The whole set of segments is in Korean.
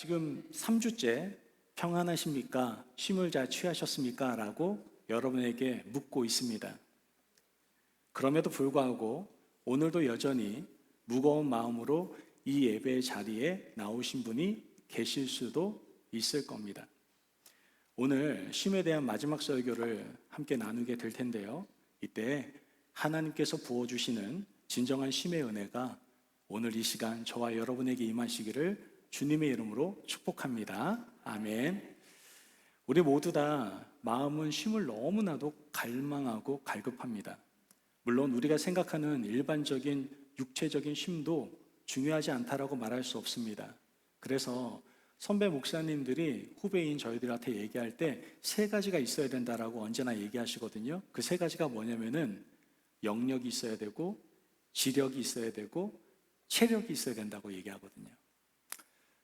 지금 3주째 평안하십니까? 쉼을 잘 취하셨습니까? 라고 여러분에게 묻고 있습니다. 그럼에도 불구하고 오늘도 여전히 무거운 마음으로 이 예배 자리에 나오신 분이 계실 수도 있을 겁니다. 오늘 쉼에 대한 마지막 설교를 함께 나누게 될 텐데요. 이때 하나님께서 부어주시는 진정한 쉼의 은혜가 오늘 이 시간 저와 여러분에게 임하시기를 주님의 이름으로 축복합니다. 아멘. 우리 모두 다 마음은 쉼을 너무나도 갈망하고 갈급합니다. 물론 우리가 생각하는 일반적인 육체적인 쉼도 중요하지 않다라고 말할 수 없습니다. 그래서 선배 목사님들이 후배인 저희들한테 얘기할 때 세 가지가 있어야 된다라고 언제나 얘기하시거든요. 그 세 가지가 뭐냐면은 영력이 있어야 되고, 지력이 있어야 되고, 체력이 있어야 된다고 얘기하거든요.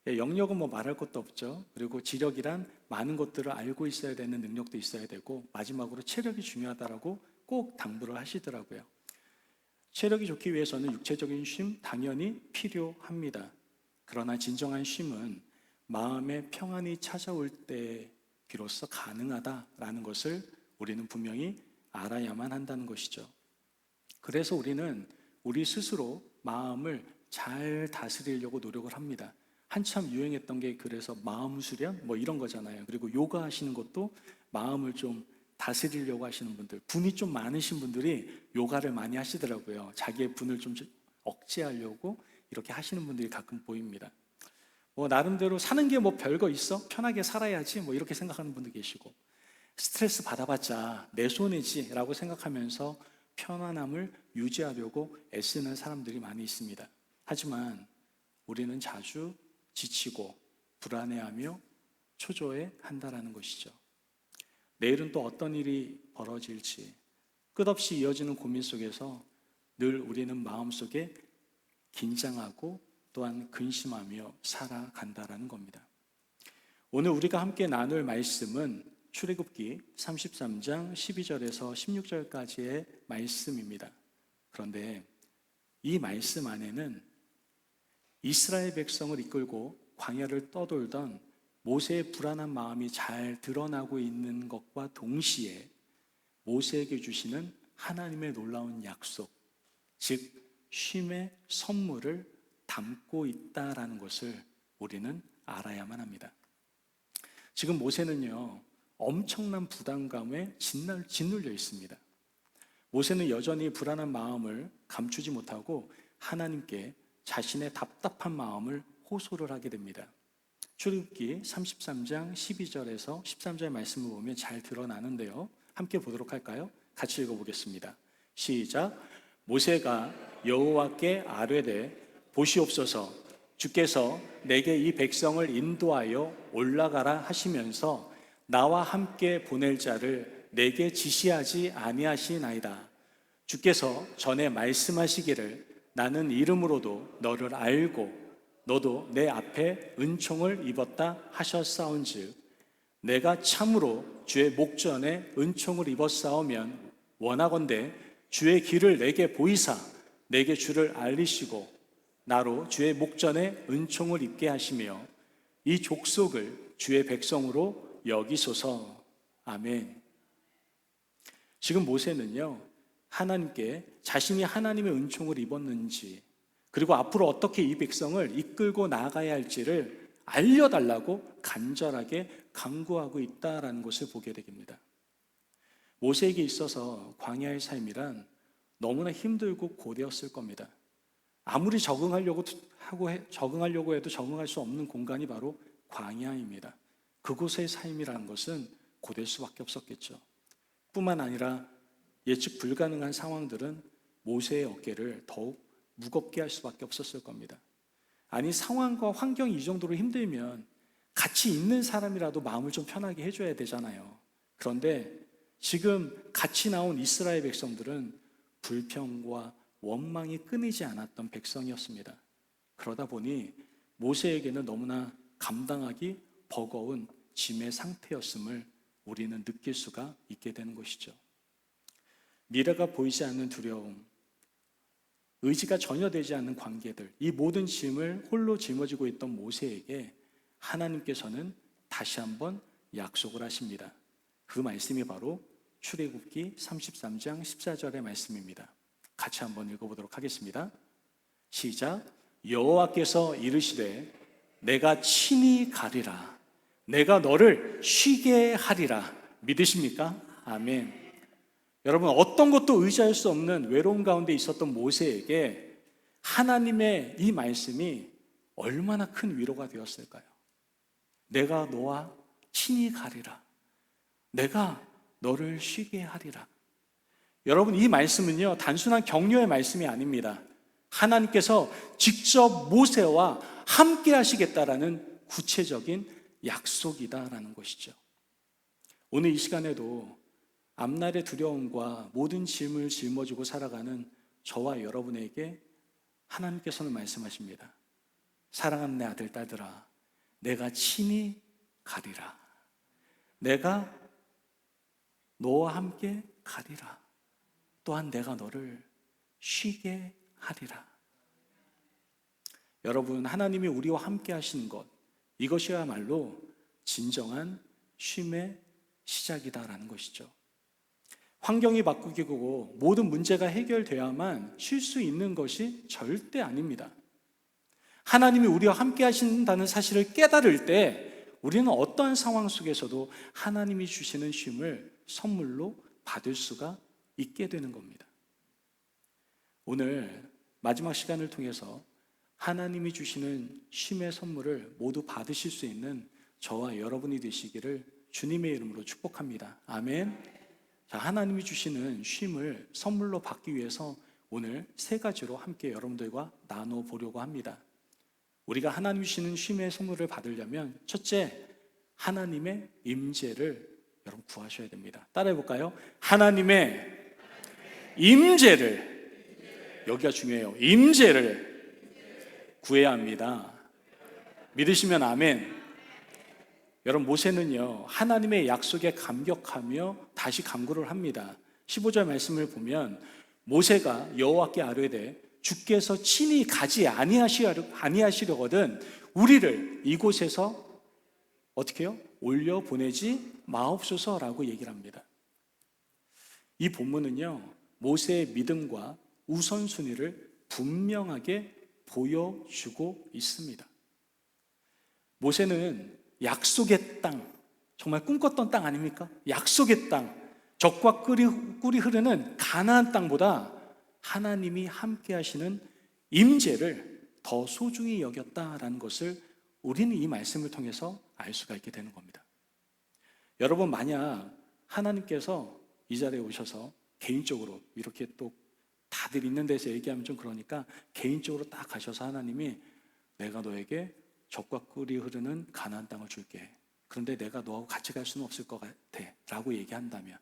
영력은 뭐 말할 것도 없죠. 그리고 지력이란 많은 것들을 알고 있어야 되는 능력도 있어야 되고, 마지막으로 체력이 중요하다라고 꼭 당부를 하시더라고요. 체력이 좋기 위해서는 육체적인 쉼 당연히 필요합니다. 그러나 진정한 쉼은 마음의 평안이 찾아올 때 비로소 가능하다라는 것을 우리는 분명히 알아야만 한다는 것이죠. 그래서 우리는 우리 스스로 마음을 잘 다스리려고 노력을 합니다. 한참 유행했던 게 그래서 마음 수련 뭐 이런 거잖아요. 그리고 요가 하시는 것도 마음을 좀 다스리려고 하시는 분들, 분이 좀 많으신 분들이 요가를 많이 하시더라고요. 자기의 분을 좀 억제하려고 이렇게 하시는 분들이 가끔 보입니다. 뭐 나름대로 사는 게 뭐 별거 있어? 편하게 살아야지 뭐 이렇게 생각하는 분도 계시고, 스트레스 받아봤자 내 손해지 라고 생각하면서 편안함을 유지하려고 애쓰는 사람들이 많이 있습니다. 하지만 우리는 자주 지치고 불안해하며 초조해 한다라는 것이죠. 내일은 또 어떤 일이 벌어질지 끝없이 이어지는 고민 속에서 늘 우리는 마음속에 긴장하고 또한 근심하며 살아간다라는 겁니다. 오늘 우리가 함께 나눌 말씀은 출애굽기 33장 12절에서 16절까지의 말씀입니다. 그런데 이 말씀 안에는 이스라엘 백성을 이끌고 광야를 떠돌던 모세의 불안한 마음이 잘 드러나고 있는 것과 동시에 모세에게 주시는 하나님의 놀라운 약속, 즉 쉼의 선물을 담고 있다라는 것을 우리는 알아야만 합니다. 지금 모세는요, 엄청난 부담감에 짓눌려 있습니다. 모세는 여전히 불안한 마음을 감추지 못하고 하나님께 자신의 답답한 마음을 호소를 하게 됩니다. 출애굽기 33장 12절에서 13절 말씀을 보면 잘 드러나는데요. 함께 보도록 할까요? 같이 읽어보겠습니다. 시작. 모세가 여호와께 아뢰되 보시옵소서, 주께서 내게 이 백성을 인도하여 올라가라 하시면서 나와 함께 보낼 자를 내게 지시하지 아니하시나이다. 주께서 전에 말씀하시기를 나는 이름으로도 너를 알고 너도 내 앞에 은총을 입었다 하셨사온즉 내가 참으로 주의 목전에 은총을 입었사오면 원하건대 주의 길을 내게 보이사 내게 주를 알리시고 나로 주의 목전에 은총을 입게 하시며 이 족속을 주의 백성으로 여기소서. 아멘. 지금 모세는요, 하나님께 자신이 하나님의 은총을 입었는지, 그리고 앞으로 어떻게 이 백성을 이끌고 나가야 할지를 알려달라고 간절하게 간구하고 있다라는 것을 보게 됩니다. 모세에게 있어서 광야의 삶이란 너무나 힘들고 고되었을 겁니다. 아무리 적응하려고 해도 적응할 수 없는 공간이 바로 광야입니다. 그곳의 삶이라는 것은 고될 수밖에 없었겠죠. 뿐만 아니라 예측 불가능한 상황들은 모세의 어깨를 더욱 무겁게 할 수밖에 없었을 겁니다. 아니, 상황과 환경이 이 정도로 힘들면 같이 있는 사람이라도 마음을 좀 편하게 해줘야 되잖아요. 그런데 지금 같이 나온 이스라엘 백성들은 불평과 원망이 끊이지 않았던 백성이었습니다. 그러다 보니 모세에게는 너무나 감당하기 버거운 짐의 상태였음을 우리는 느낄 수가 있게 되는 것이죠. 미래가 보이지 않는 두려움, 의지가 전혀 되지 않는 관계들, 이 모든 짐을 홀로 짊어지고 있던 모세에게 하나님께서는 다시 한번 약속을 하십니다. 그 말씀이 바로 출애굽기 33장 14절의 말씀입니다. 같이 한번 읽어보도록 하겠습니다. 시작. 여호와께서 이르시되 내가 친히 가리라. 내가 너를 쉬게 하리라. 믿으십니까? 아멘. 여러분, 어떤 것도 의지할 수 없는 외로움 가운데 있었던 모세에게 하나님의 이 말씀이 얼마나 큰 위로가 되었을까요? 내가 너와 친히 가리라. 내가 너를 쉬게 하리라. 여러분, 이 말씀은요, 단순한 격려의 말씀이 아닙니다. 하나님께서 직접 모세와 함께 하시겠다라는 구체적인 약속이다라는 것이죠. 오늘 이 시간에도 앞날의 두려움과 모든 짐을 짊어지고 살아가는 저와 여러분에게 하나님께서는 말씀하십니다. 사랑하는 내 아들, 딸들아, 내가 친히 가리라. 내가 너와 함께 가리라. 또한 내가 너를 쉬게 하리라. 여러분, 하나님이 우리와 함께 하시는 것, 이것이야말로 진정한 쉼의 시작이다라는 것이죠. 환경이 바뀌고 모든 문제가 해결되어야만 쉴 수 있는 것이 절대 아닙니다. 하나님이 우리와 함께 하신다는 사실을 깨달을 때 우리는 어떠한 상황 속에서도 하나님이 주시는 쉼을 선물로 받을 수가 있게 되는 겁니다. 오늘 마지막 시간을 통해서 하나님이 주시는 쉼의 선물을 모두 받으실 수 있는 저와 여러분이 되시기를 주님의 이름으로 축복합니다. 아멘. 자, 하나님이 주시는 쉼을 선물로 받기 위해서 오늘 세 가지로 함께 여러분들과 나눠보려고 합니다. 우리가 하나님이 주시는 쉼의 선물을 받으려면 첫째, 하나님의 임재를 여러분 구하셔야 됩니다. 따라해 볼까요? 하나님의 임재를, 여기가 중요해요. 임재를 구해야 합니다. 믿으시면 아멘. 여러분, 모세는요, 하나님의 약속에 감격하며 다시 간구를 합니다. 15절 말씀을 보면 모세가 여호와께 아뢰되 주께서 친히 가지 아니하시려거든 우리를 이곳에서 어떻게 해요? 올려보내지 마옵소서라고 얘기를 합니다. 이 본문은요, 모세의 믿음과 우선순위를 분명하게 보여주고 있습니다. 모세는 약속의 땅, 정말 꿈꿨던 땅 아닙니까? 약속의 땅, 젖과 꿀이 흐르는 가나안 땅보다 하나님이 함께 하시는 임재를 더 소중히 여겼다라는 것을 우리는 이 말씀을 통해서 알 수가 있게 되는 겁니다. 여러분, 만약 하나님께서 이 자리에 오셔서 개인적으로 이렇게 또 다들 있는 데서 얘기하면 좀 그러니까 개인적으로 딱 가셔서 하나님이 내가 너에게 젖과 꿀이 흐르는 가나안 땅을 줄게. 그런데 내가 너하고 같이 갈 수는 없을 것 같아 라고 얘기한다면,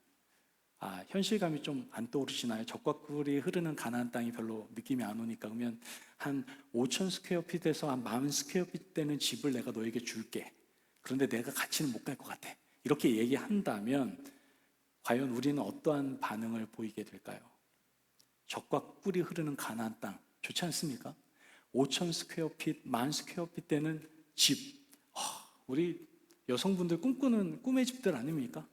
현실감이 좀 안 떠오르시나요? 젖과 꿀이 흐르는 가나안 땅이 별로 느낌이 안 오니까 그러면 한 5,000 스퀘어핏에서 한 10,000 스퀘어핏 되는 집을 내가 너에게 줄게. 그런데 내가 같이는 못 갈 것 같아. 이렇게 얘기한다면 과연 우리는 어떠한 반응을 보이게 될까요? 젖과 꿀이 흐르는 가나안 땅 좋지 않습니까? 5,000 스퀘어핏, 10,000 스퀘어핏 되는 집, 우리 여성분들 꿈꾸는 꿈의 집들 아닙니까?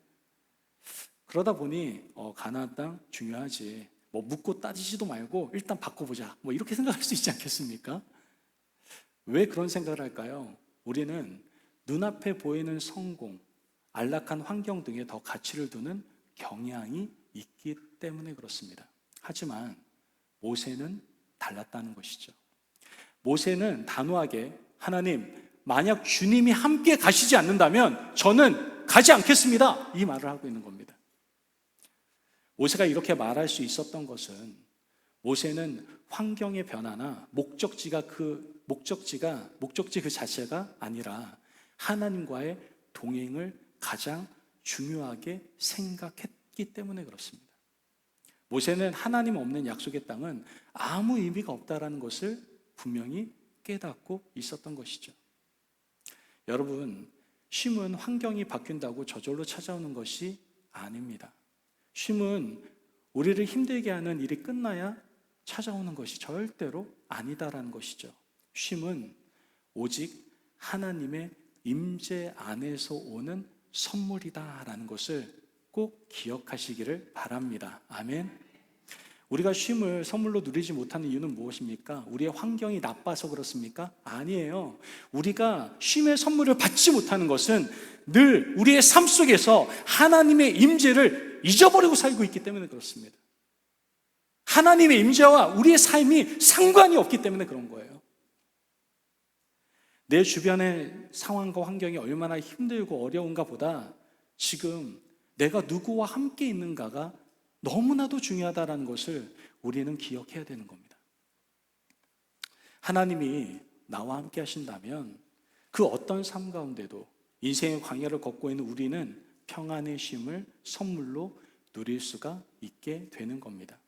그러다 보니 가나안 땅 중요하지, 뭐 묻고 따지지도 말고 일단 바꿔보자, 뭐 이렇게 생각할 수 있지 않겠습니까? 왜 그런 생각을 할까요? 우리는 눈앞에 보이는 성공, 안락한 환경 등에 더 가치를 두는 경향이 있기 때문에 그렇습니다. 하지만 모세는 달랐다는 것이죠. 모세는 단호하게 하나님, 만약 주님이 함께 가시지 않는다면 저는 가지 않겠습니다, 이 말을 하고 있는 겁니다. 모세가 이렇게 말할 수 있었던 것은 모세는 환경의 변화나 목적지 그 자체가 아니라 하나님과의 동행을 가장 중요하게 생각했기 때문에 그렇습니다. 모세는 하나님 없는 약속의 땅은 아무 의미가 없다라는 것을 분명히 깨닫고 있었던 것이죠. 여러분, 쉼은 환경이 바뀐다고 저절로 찾아오는 것이 아닙니다. 쉼은 우리를 힘들게 하는 일이 끝나야 찾아오는 것이 절대로 아니다라는 것이죠. 쉼은 오직 하나님의 임재 안에서 오는 선물이다라는 것을 꼭 기억하시기를 바랍니다. 아멘. 우리가 쉼을 선물로 누리지 못하는 이유는 무엇입니까? 우리의 환경이 나빠서 그렇습니까? 아니에요. 우리가 쉼의 선물을 받지 못하는 것은 늘 우리의 삶 속에서 하나님의 임재를 잊어버리고 살고 있기 때문에 그렇습니다. 하나님의 임재와 우리의 삶이 상관이 없기 때문에 그런 거예요. 내 주변의 상황과 환경이 얼마나 힘들고 어려운가 보다 지금 내가 누구와 함께 있는가가 너무나도 중요하다는 것을 우리는 기억해야 되는 겁니다. 하나님이 나와 함께 하신다면 그 어떤 삶 가운데도 인생의 광야를 걷고 있는 우리는 평안의 쉼을 선물로 누릴 수가 있게 되는 겁니다.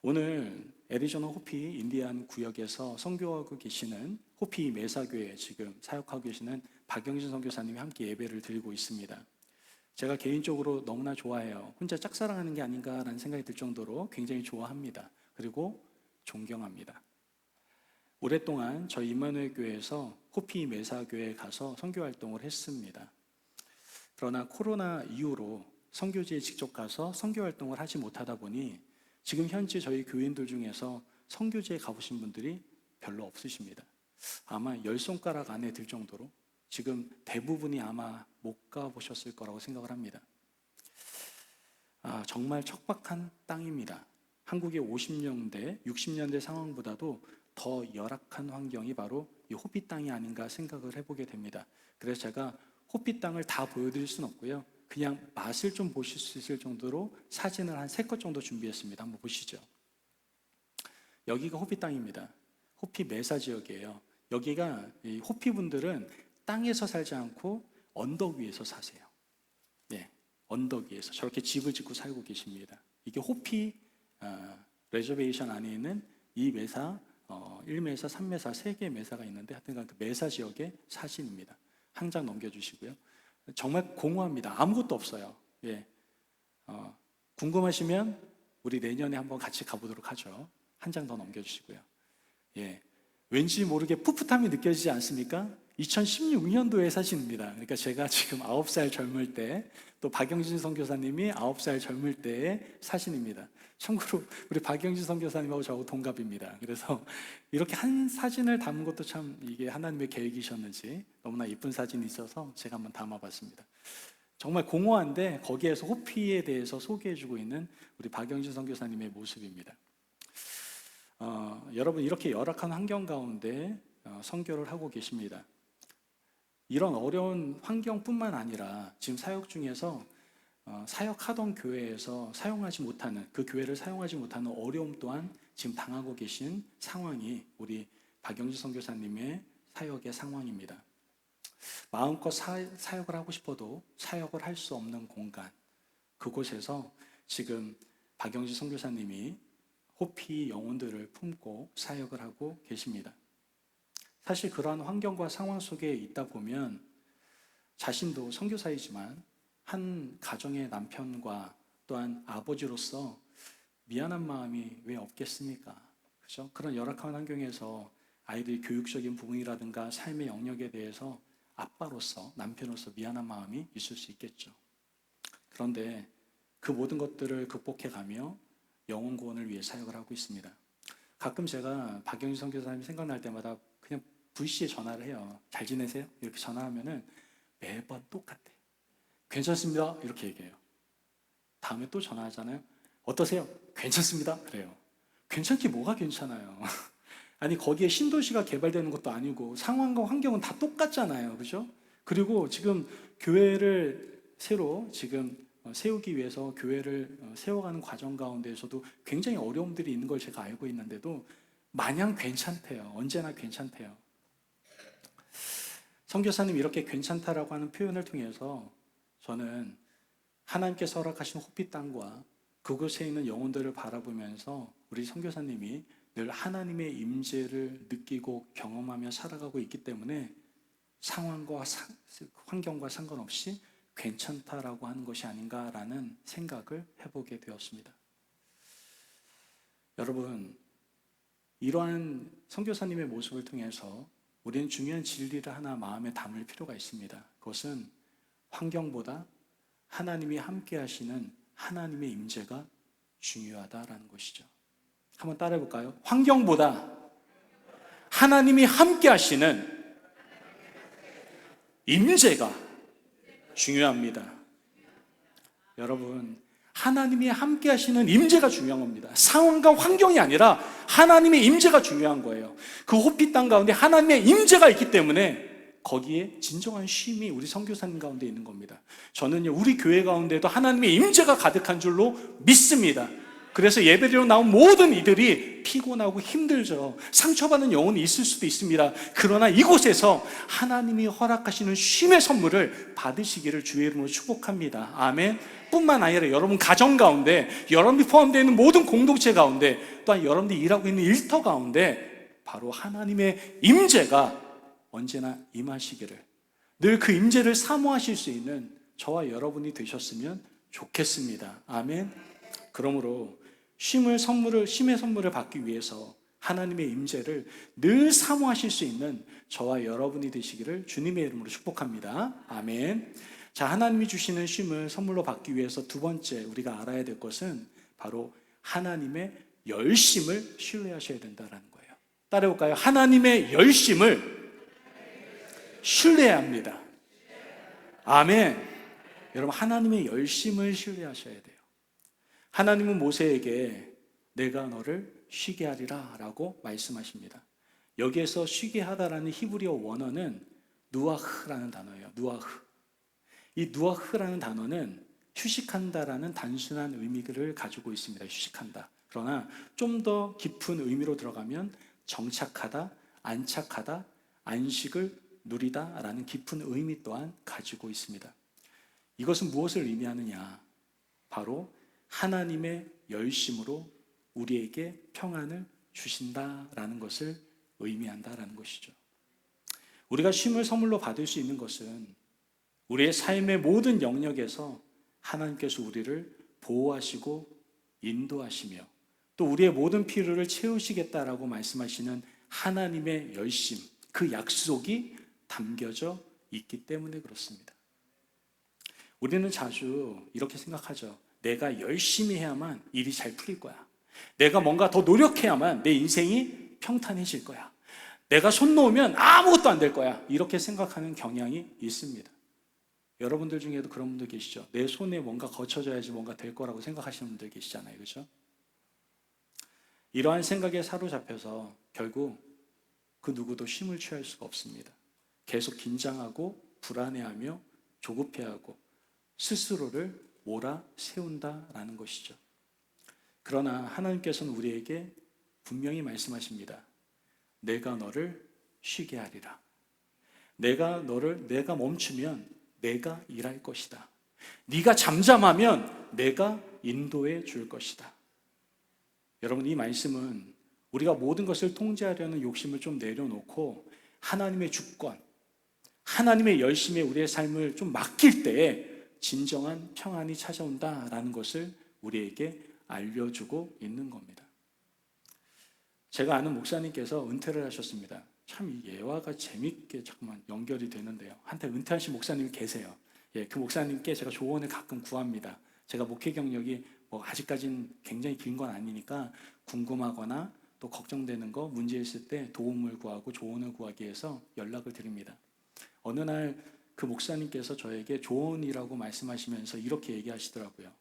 오늘 애리조나 호피 인디안 구역에서 선교하고 계시는 호피 메사교회에 지금 사역하고 계시는 박영진 선교사님이 함께 예배를 드리고 있습니다. 제가 개인적으로 너무나 좋아해요. 혼자 짝사랑하는 게 아닌가라는 생각이 들 정도로 굉장히 좋아합니다. 그리고 존경합니다. 오랫동안 저희 임마누엘 교회에서 호피 메사교회에 가서 선교 활동을 했습니다. 그러나 코로나 이후로 선교지에 직접 가서 선교 활동을 하지 못하다 보니 지금 현재 저희 교인들 중에서 선교지에 가보신 분들이 별로 없으십니다. 아마 10손가락 안에 들 정도로 지금 대부분이 아마 못 가보셨을 거라고 생각을 합니다. 정말 척박한 땅입니다. 한국의 50년대, 60년대 상황보다도 더 열악한 환경이 바로 이 호피 땅이 아닌가 생각을 해보게 됩니다. 그래서 제가 호피 땅을 다 보여드릴 수는 없고요. 그냥 맛을 좀 보실 수 있을 정도로 사진을 한 3컷 정도 준비했습니다. 한번 보시죠. 여기가 호피 땅입니다. 호피 메사 지역이에요. 여기가 이 호피 분들은 땅에서 살지 않고 언덕 위에서 사세요. 네, 언덕 위에서 저렇게 집을 짓고 살고 계십니다. 이게 호피 레저베이션 안에 있는 이 메사 1메사, 3메사, 3개의 메사가 있는데 하여튼간 그 메사 지역의 사진입니다. 한 장 넘겨주시고요. 정말 공허합니다. 아무것도 없어요. 예, 궁금하시면 우리 내년에 한번 같이 가보도록 하죠. 한 장 더 넘겨주시고요. 예, 왠지 모르게 풋풋함이 느껴지지 않습니까? 2016년도의 사진입니다. 그러니까 제가 지금 9살 젊을 때, 또 박영진 선교사님이 9살 젊을 때의 사진입니다. 참고로 우리 박영진 선교사님하고 저하고 동갑입니다. 그래서 이렇게 한 사진을 담은 것도 참 이게 하나님의 계획이셨는지 너무나 예쁜 사진이 있어서 제가 한번 담아봤습니다. 정말 공허한데 거기에서 호피에 대해서 소개해주고 있는 우리 박영진 선교사님의 모습입니다. 여러분 이렇게 열악한 환경 가운데 선교를 하고 계십니다. 이런 어려운 환경뿐만 아니라 지금 사역 중에서 사역하던 교회에서 사용하지 못하는, 그 교회를 사용하지 못하는 어려움 또한 지금 당하고 계신 상황이 우리 박영진 선교사님의 사역의 상황입니다. 마음껏 사역을 하고 싶어도 사역을 할 수 없는 공간, 그곳에서 지금 박영진 선교사님이 호피 영혼들을 품고 사역을 하고 계십니다. 사실 그러한 환경과 상황 속에 있다 보면 자신도 선교사이지만 한 가정의 남편과 또한 아버지로서 미안한 마음이 왜 없겠습니까? 그렇죠? 그런 열악한 환경에서 아이들의 교육적인 부분이라든가 삶의 영역에 대해서 아빠로서, 남편으로서 미안한 마음이 있을 수 있겠죠. 그런데 그 모든 것들을 극복해가며 영혼 구원을 위해 사역을 하고 있습니다. 가끔 제가 박영진 선교사님이 생각날 때마다 그냥 VC에 전화를 해요. 잘 지내세요? 이렇게 전화하면은 매번 똑같아. 괜찮습니다. 이렇게 얘기해요. 다음에 또 전화하잖아요. 어떠세요? 괜찮습니다. 그래요. 괜찮기 뭐가 괜찮아요. 아니 거기에 신도시가 개발되는 것도 아니고 상황과 환경은 다 똑같잖아요. 그죠? 그리고 지금 교회를 새로 지금 세우기 위해서 교회를 세워가는 과정 가운데에서도 굉장히 어려움들이 있는 걸 제가 알고 있는데도 마냥 괜찮대요. 언제나 괜찮대요. 선교사님 이렇게 괜찮다라고 하는 표현을 통해서 저는 하나님께서 허락하신 호피 땅과 그곳에 있는 영혼들을 바라보면서 우리 선교사님이 늘 하나님의 임재를 느끼고 경험하며 살아가고 있기 때문에 상황과 환경과 상관없이 괜찮다라고 하는 것이 아닌가라는 생각을 해보게 되었습니다. 여러분, 이러한 선교사님의 모습을 통해서 우리는 중요한 진리를 하나 마음에 담을 필요가 있습니다. 그것은 환경보다 하나님이 함께 하시는 하나님의 임재가 중요하다라는 것이죠. 한번 따라해 볼까요? 환경보다 하나님이 함께 하시는 임재가 중요합니다. 여러분, 하나님이 함께 하시는 임재가 중요한 겁니다. 상황과 환경이 아니라 하나님의 임재가 중요한 거예요. 그 호피 땅 가운데 하나님의 임재가 있기 때문에 거기에 진정한 쉼이 우리 선교사님 가운데 있는 겁니다. 저는요, 우리 교회 가운데도 하나님의 임재가 가득한 줄로 믿습니다. 그래서 예배드리러 나온 모든 이들이 피곤하고 힘들죠. 상처받는 영혼이 있을 수도 있습니다. 그러나 이곳에서 하나님이 허락하시는 쉼의 선물을 받으시기를 주의 이름으로 축복합니다. 아멘. 뿐만 아니라 여러분 가정 가운데, 여러분이 포함되어 있는 모든 공동체 가운데, 또한 여러분들이 일하고 있는 일터 가운데 바로 하나님의 임재가 언제나 임하시기를, 늘 그 임재를 사모하실 수 있는 저와 여러분이 되셨으면 좋겠습니다. 아멘. 그러므로 쉼의 선물을 받기 위해서 하나님의 임재를 늘 사모하실 수 있는 저와 여러분이 되시기를 주님의 이름으로 축복합니다. 아멘. 자, 하나님이 주시는 쉼을 선물로 받기 위해서 두 번째 우리가 알아야 될 것은 바로 하나님의 열심을 신뢰하셔야 된다는 거예요. 따라해볼까요? 하나님의 열심을 신뢰해야 합니다. 아멘. 여러분, 하나님의 열심을 신뢰하셔야 돼요. 하나님은 모세에게 내가 너를 쉬게 하리라 라고 말씀하십니다. 여기에서 쉬게 하다라는 히브리어 원어는 누아흐라는 단어예요. 누아흐. 이 누아흐라는 단어는 휴식한다라는 단순한 의미를 가지고 있습니다. 휴식한다. 그러나 좀 더 깊은 의미로 들어가면 정착하다, 안착하다, 안식을 누리다라는 깊은 의미 또한 가지고 있습니다. 이것은 무엇을 의미하느냐? 바로 하나님의 열심으로 우리에게 평안을 주신다라는 것을 의미한다라는 것이죠. 우리가 쉼을 선물로 받을 수 있는 것은 우리의 삶의 모든 영역에서 하나님께서 우리를 보호하시고 인도하시며 또 우리의 모든 필요를 채우시겠다라고 말씀하시는 하나님의 열심, 그 약속이 담겨져 있기 때문에 그렇습니다. 우리는 자주 이렇게 생각하죠. 내가 열심히 해야만 일이 잘 풀릴 거야. 내가 뭔가 더 노력해야만 내 인생이 평탄해질 거야. 내가 손 놓으면 아무것도 안 될 거야. 이렇게 생각하는 경향이 있습니다. 여러분들 중에도 그런 분들 계시죠? 내 손에 뭔가 거쳐져야지 뭔가 될 거라고 생각하시는 분들 계시잖아요. 그렇죠? 이러한 생각에 사로잡혀서 결국 그 누구도 쉼을 취할 수가 없습니다. 계속 긴장하고 불안해하며 조급해하고 스스로를 몰아세운다라는 것이죠. 그러나 하나님께서는 우리에게 분명히 말씀하십니다. 내가 너를 쉬게 하리라. 내가 멈추면 내가 일할 것이다. 네가 잠잠하면 내가 인도해 줄 것이다. 여러분, 이 말씀은 우리가 모든 것을 통제하려는 욕심을 좀 내려놓고 하나님의 주권, 하나님의 열심에 우리의 삶을 좀 맡길 때에 진정한 평안이 찾아온다라는 것을 우리에게 알려주고 있는 겁니다. 제가 아는 목사님께서 은퇴를 하셨습니다. 참 이 예화가 재밌게 잠깐만 연결이 되는데요. 한때 은퇴하신 목사님이 계세요. 그 목사님께 제가 조언을 가끔 구합니다. 제가 목회 경력이 아직까지는 굉장히 긴 건 아니니까 궁금하거나 또 걱정되는 거, 문제 있을 때 도움을 구하고 조언을 구하기 위해서 연락을 드립니다. 어느 날 그 목사님께서 저에게 조언이라고 말씀하시면서 이렇게 얘기하시더라고요.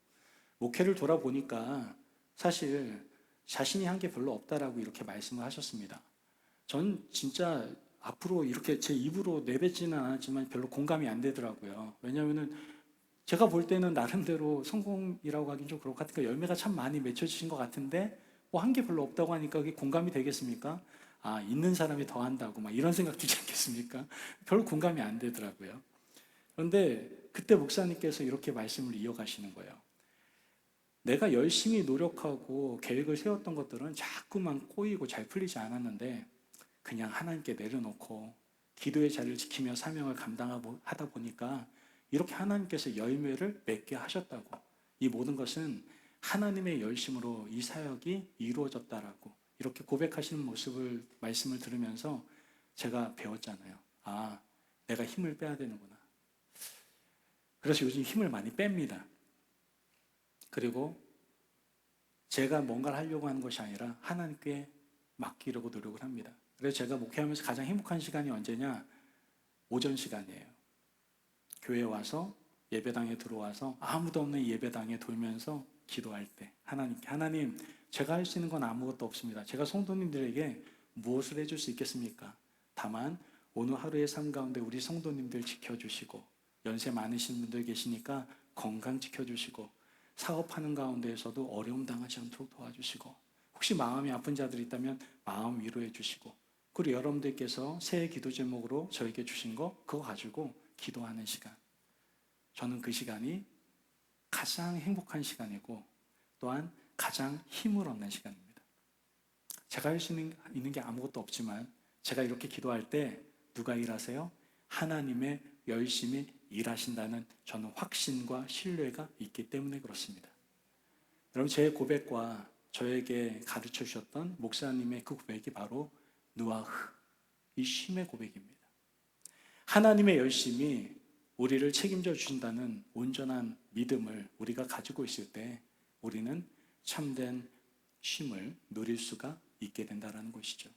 목회를 돌아보니까 사실 자신이 한 게 별로 없다라고 이렇게 말씀을 하셨습니다. 전 진짜 앞으로 이렇게 제 입으로 내뱉지는 않았지만 별로 공감이 안 되더라고요. 왜냐하면 제가 볼 때는 나름대로 성공이라고 하긴 좀 그렇고 같으니까 열매가 참 많이 맺혀지신 것 같은데 한 게 별로 없다고 하니까 그게 공감이 되겠습니까? 있는 사람이 더 한다고 이런 생각 들지 않겠습니까? 별로 공감이 안 되더라고요. 그런데 그때 목사님께서 이렇게 말씀을 이어가시는 거예요. 내가 열심히 노력하고 계획을 세웠던 것들은 자꾸만 꼬이고 잘 풀리지 않았는데 그냥 하나님께 내려놓고 기도의 자리를 지키며 사명을 감당하다 보니까 이렇게 하나님께서 열매를 맺게 하셨다고. 이 모든 것은 하나님의 열심으로 이 사역이 이루어졌다라고 이렇게 고백하시는 말씀을 들으면서 제가 배웠잖아요. 아, 내가 힘을 빼야 되는구나. 그래서 요즘 힘을 많이 뺍니다. 그리고 제가 뭔가를 하려고 하는 것이 아니라 하나님께 맡기려고 노력을 합니다. 그래서 제가 목회하면서 가장 행복한 시간이 언제냐? 오전 시간이에요. 교회에 와서 예배당에 들어와서 아무도 없는 예배당에 돌면서 기도할 때 하나님께, 하나님, 제가 할 수 있는 건 아무것도 없습니다. 제가 성도님들에게 무엇을 해줄 수 있겠습니까? 다만 오늘 하루의 삶 가운데 우리 성도님들 지켜주시고, 연세 많으신 분들 계시니까 건강 지켜주시고, 사업하는 가운데에서도 어려움 당하지 않도록 도와주시고, 혹시 마음이 아픈 자들이 있다면 마음 위로해 주시고, 그리고 여러분들께서 새해 기도 제목으로 저에게 주신 거 그거 가지고 기도하는 시간, 저는 그 시간이 가장 행복한 시간이고 또한 가장 힘을 얻는 시간입니다. 제가 할 수 있는 게 아무것도 없지만 제가 이렇게 기도할 때 누가 일하세요? 하나님의 열심히 일하신다는 저는 확신과 신뢰가 있기 때문에 그렇습니다. 여러분, 제 고백과 저에게 가르쳐 주셨던 목사님의 그 고백이 바로 누아흐, 이 쉼의 고백입니다. 하나님의 열심이 우리를 책임져 주신다는 온전한 믿음을 우리가 가지고 있을 때 우리는 참된 쉼을 누릴 수가 있게 된다는 것이죠.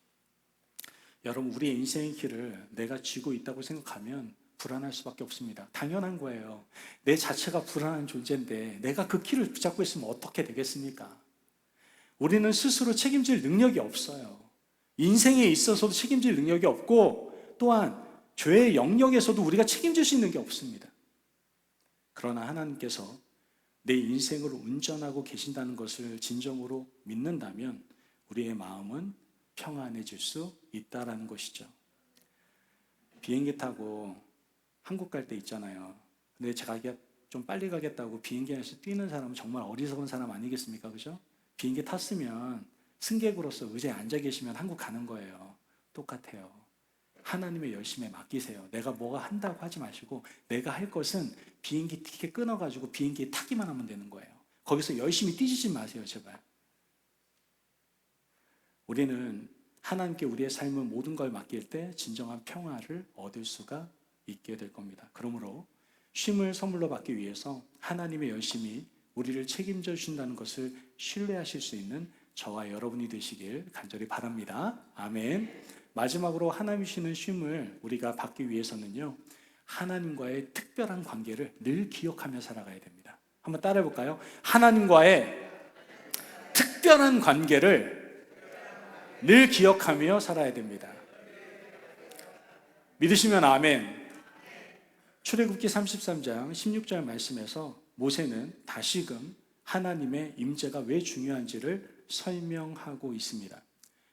여러분, 우리의 인생의 길을 내가 쥐고 있다고 생각하면 불안할 수밖에 없습니다. 당연한 거예요. 내 자체가 불안한 존재인데 내가 그 길을 붙잡고 있으면 어떻게 되겠습니까? 우리는 스스로 책임질 능력이 없어요. 인생에 있어서도 책임질 능력이 없고 또한 죄의 영역에서도 우리가 책임질 수 있는 게 없습니다. 그러나 하나님께서 내 인생을 운전하고 계신다는 것을 진정으로 믿는다면 우리의 마음은 평안해질 수 있다는 것이죠. 비행기 타고 한국 갈 때 있잖아요. 근데 제가 좀 빨리 가겠다고 비행기 안에서 뛰는 사람은 정말 어리석은 사람 아니겠습니까? 그죠? 비행기 탔으면 승객으로서 의자에 앉아 계시면 한국 가는 거예요. 똑같아요. 하나님의 열심에 맡기세요. 내가 뭐가 한다고 하지 마시고 내가 할 것은 비행기 티켓 끊어가지고 비행기에 타기만 하면 되는 거예요. 거기서 열심히 뛰지 마세요, 제발. 우리는 하나님께 우리의 삶의 모든 걸 맡길 때 진정한 평화를 얻을 수가 있게 될 겁니다. 그러므로 쉼을 선물로 받기 위해서 하나님의 열심히 우리를 책임져 주신다는 것을 신뢰하실 수 있는 저와 여러분이 되시길 간절히 바랍니다. 아멘. 마지막으로 하나님이 주시는 쉼을 우리가 받기 위해서는요, 하나님과의 특별한 관계를 늘 기억하며 살아가야 됩니다. 한번 따라해 볼까요? 하나님과의 특별한 관계를 늘 기억하며 살아야 됩니다. 믿으시면 아멘. 출애굽기 33장 16절 말씀에서 모세는 다시금 하나님의 임재가 왜 중요한지를 설명하고 있습니다.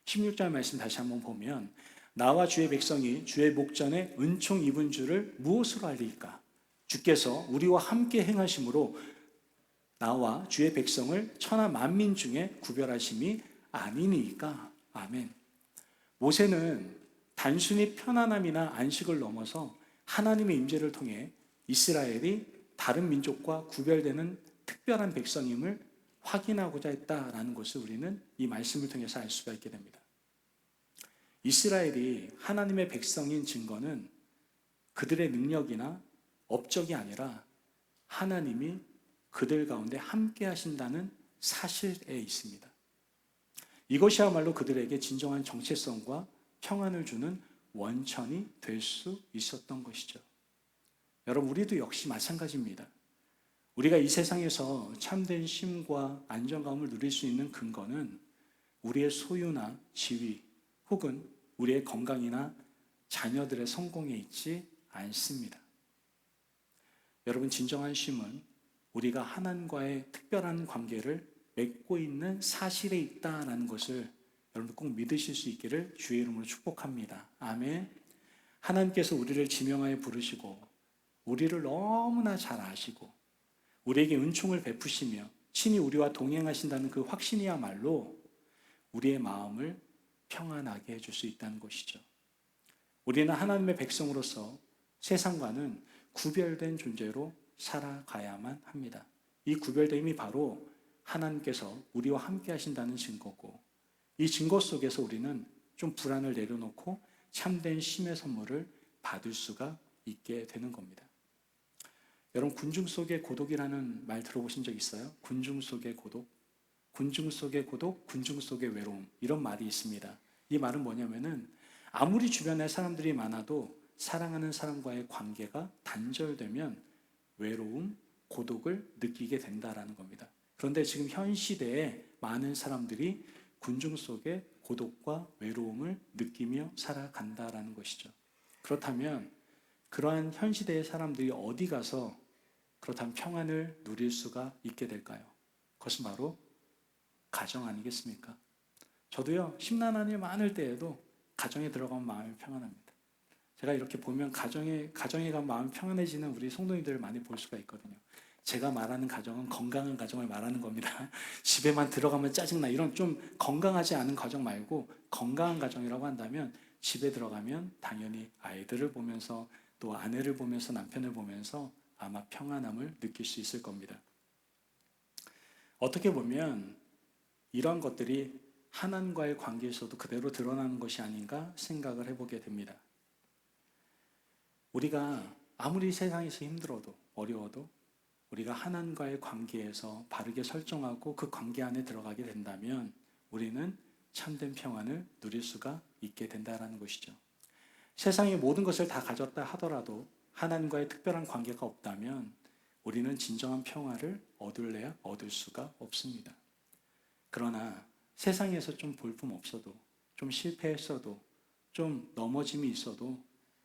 16절 말씀 다시 한번 보면, 나와 주의 백성이 주의 목전에 은총 입은 줄을 무엇으로 알리까? 주께서 우리와 함께 행하심으로 나와 주의 백성을 천하 만민 중에 구별하심이 아니니까. 아멘. 모세는 단순히 편안함이나 안식을 넘어서 하나님의 임재를 통해 이스라엘이 다른 민족과 구별되는 특별한 백성임을 확인하고자 했다라는 것을 우리는 이 말씀을 통해서 알 수가 있게 됩니다. 이스라엘이 하나님의 백성인 증거는 그들의 능력이나 업적이 아니라 하나님이 그들 가운데 함께 하신다는 사실에 있습니다. 이것이야말로 그들에게 진정한 정체성과 평안을 주는 원천이 될 수 있었던 것이죠. 여러분, 우리도 역시 마찬가지입니다. 우리가 이 세상에서 참된 쉼과 안정감을 누릴 수 있는 근거는 우리의 소유나 지위 혹은 우리의 건강이나 자녀들의 성공에 있지 않습니다. 여러분, 진정한 쉼은 우리가 하나님과의 특별한 관계를 맺고 있는 사실에 있다는 것을 여러분 꼭 믿으실 수 있기를 주의 이름으로 축복합니다. 아멘. 하나님께서 우리를 지명하여 부르시고 우리를 너무나 잘 아시고 우리에게 은총을 베푸시며 친히 우리와 동행하신다는 그 확신이야말로 우리의 마음을 평안하게 해줄 수 있다는 것이죠. 우리는 하나님의 백성으로서 세상과는 구별된 존재로 살아가야만 합니다. 이 구별됨이 바로 하나님께서 우리와 함께 하신다는 증거고, 이 증거 속에서 우리는 좀 불안을 내려놓고 참된 쉼의 선물을 받을 수가 있게 되는 겁니다. 여러분, 군중 속의 고독이라는 말 들어보신 적 있어요? 군중 속의 고독, 군중 속의 고독, 군중 속의 외로움, 이런 말이 있습니다. 이 말은 뭐냐면은 아무리 주변에 사람들이 많아도 사랑하는 사람과의 관계가 단절되면 외로움, 고독을 느끼게 된다라는 겁니다. 그런데 지금 현 시대에 많은 사람들이 군중 속의 고독과 외로움을 느끼며 살아간다라는 것이죠. 그렇다면 그러한 현 시대의 사람들이 어디 가서 그렇다면 평안을 누릴 수가 있게 될까요? 그것은 바로 가정 아니겠습니까? 저도요, 심란한 일 많을 때에도 가정에 들어가면 마음이 평안합니다. 제가 이렇게 보면 가정에 가면 마음이 평안해지는 우리 성도님들을 많이 볼 수가 있거든요. 제가 말하는 가정은 건강한 가정을 말하는 겁니다. 집에만 들어가면 짜증나, 이런 좀 건강하지 않은 가정 말고 건강한 가정이라고 한다면 집에 들어가면 당연히 아이들을 보면서 또 아내를 보면서 남편을 보면서 아마 평안함을 느낄 수 있을 겁니다. 어떻게 보면 이런 것들이 하나님과의 관계에서도 그대로 드러나는 것이 아닌가 생각을 해보게 됩니다. 우리가 아무리 세상에서 힘들어도 어려워도 우리가 하나님과의 관계에서 바르게 설정하고 그 관계 안에 들어가게 된다면 우리는 참된 평안을 누릴 수가 있게 된다는 것이죠. 세상의 모든 것을 다 가졌다 하더라도 하나님과의 특별한 관계가 없다면 우리는 진정한 평화를 얻을래야 얻을 수가 없습니다. 그러나 세상에서 좀 볼품 없어도, 좀 실패했어도, 좀 넘어짐이 있어도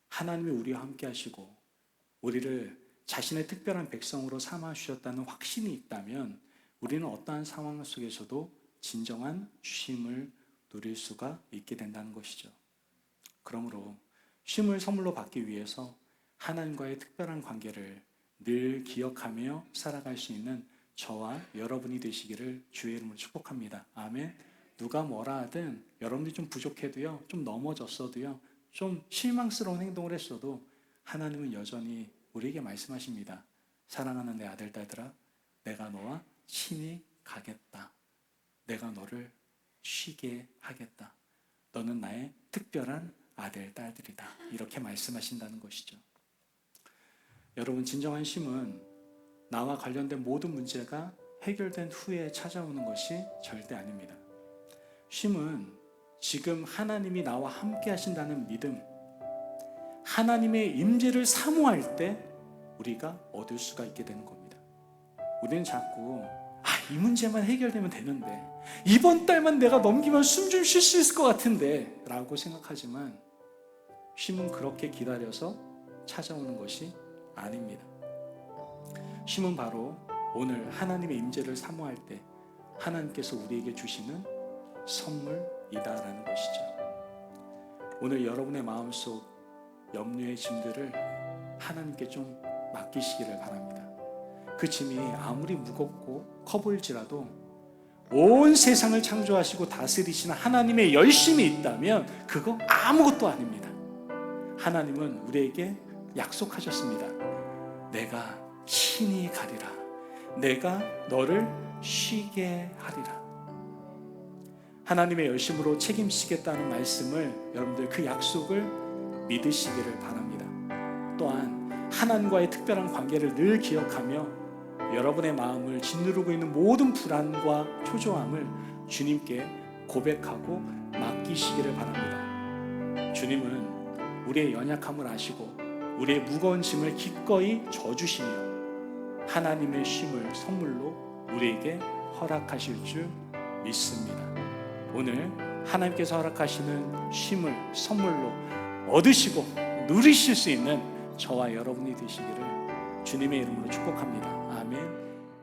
하나님이 우리와 함께 하시고 우리를 자신의 특별한 백성으로 삼아 주셨다는 확신이 있다면 우리는 어떠한 상황 속에서도 진정한 쉼을 누릴 수가 있게 된다는 것이죠. 그러므로 쉼을 선물로 받기 위해서 하나님과의 특별한 관계를 늘 기억하며 살아갈 수 있는 저와 여러분이 되시기를 주의 이름으로 축복합니다. 아멘. 누가 뭐라 하든 여러분들이 좀 부족해도요, 좀 넘어졌어도요, 좀 실망스러운 행동을 했어도 하나님은 여전히 우리에게 말씀하십니다. 사랑하는 내 아들, 딸들아, 내가 너와 친히 가겠다. 내가 너를 쉬게 하겠다. 너는 나의 특별한 아들, 딸들이다. 이렇게 말씀하신다는 것이죠. 여러분, 진정한 쉼은 나와 관련된 모든 문제가 해결된 후에 찾아오는 것이 절대 아닙니다. 쉼은 지금 하나님이 나와 함께 하신다는 믿음, 하나님의 임재를 사모할 때 우리가 얻을 수가 있게 되는 겁니다. 우리는 자꾸 이 문제만 해결되면 되는데, 이번 달만 내가 넘기면 숨 좀 쉴 수 있을 것 같은데 라고 생각하지만 쉼은 그렇게 기다려서 찾아오는 것이 아닙니다. 쉼은 바로 오늘 하나님의 임재를 사모할 때 하나님께서 우리에게 주시는 선물이다라는 것이죠. 오늘 여러분의 마음속 염려의 짐들을 하나님께 좀 맡기시기를 바랍니다. 그 짐이 아무리 무겁고 커 보일지라도 온 세상을 창조하시고 다스리시는 하나님의 열심이 있다면 그거 아무것도 아닙니다. 하나님은 우리에게 약속하셨습니다. 내가 친히 가리라. 내가 너를 쉬게 하리라. 하나님의 열심으로 책임지겠다는 말씀을, 여러분들 그 약속을 믿으시기를 바랍니다. 또한 하나님과의 특별한 관계를 늘 기억하며 여러분의 마음을 짓누르고 있는 모든 불안과 초조함을 주님께 고백하고 맡기시기를 바랍니다. 주님은 우리의 연약함을 아시고 우리의 무거운 짐을 기꺼이 져주시며 하나님의 쉼을 선물로 우리에게 허락하실 줄 믿습니다. 오늘 하나님께서 허락하시는 쉼을 선물로 얻으시고 누리실 수 있는 저와 여러분이 되시기를 주님의 이름으로 축복합니다. 아멘.